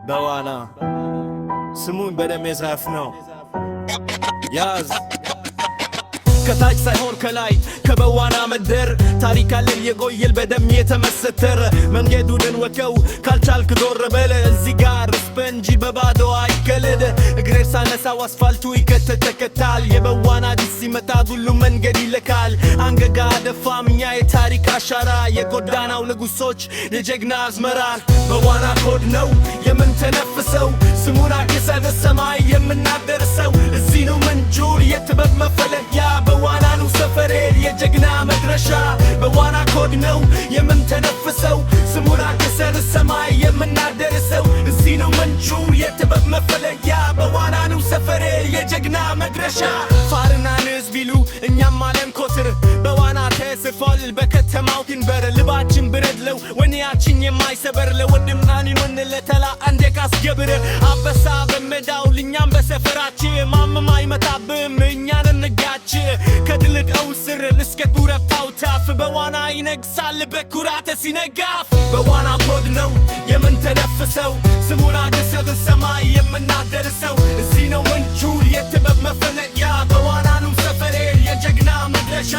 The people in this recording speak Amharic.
በዋና ስሙን በደም የጻፍነው ያዝ ከታች ሳይሆን ከላይ ከበዋና መንደር ታሪክ አለን የቆየል በደም የተመሰተረ መንገዱን ወከው ካልቻልክ ዞር በል እዚህ ጋር ስፐንጂ በባዶ አይከለደ እግሬ ሳነሳው አስፋልቱ ይከተተከታል የበዋና ዲስ ሲመጣ ሁሉ መንገድ ይለካል አንገጋ ደፋም እኛ የታሪክ አሻራ የጎዳናው ንጉሶች የጀግና አዝመራ በዋና ኮድ ነው የምንተነፍሰው ስሙን አግሰን ሰማይ የምናደርሰው እዚህ ነው ምንጁር የጥበብ መፈለጊያ በዋና ነው ሰፈሬ የጀግና መድረሻ በዋና ኮድ ነው የምንተነፍሰው ስሙን አግሰን ሰማይ የምናደርሰው እዚህ ነው ምንጩ የጥበብ መፈለጊያ በዋና ነው ሰፈሬ የጀግና መድረሻ ፋርና ንዝ ቢሉ እኛም አለም ኮትር በዋና ተስፏል በከተማው ድንበር ልባችን ብረድለው ወኔያችን የማይሰበር ለወንድምናኒን ወንለተላ አንዴ ካስገብር አበሳ በመዳው ልኛም በሰፈራችን ማምም አይመጣብም እኛን እንጋች ከድልቀው ስር እስከ ዱረፋው ታፍ በዋና ይነግሳል በኩራት ሲነጋፍ በዋና ኮድ ነው የምንተነፍሰው ስሙን አግሰን ሰማይ የምናደርሰው እዚህ ነው ምንጩ የጥበብ መፈለጊያ በዋና ነው ሰፈሬ የጀግና መድረሻ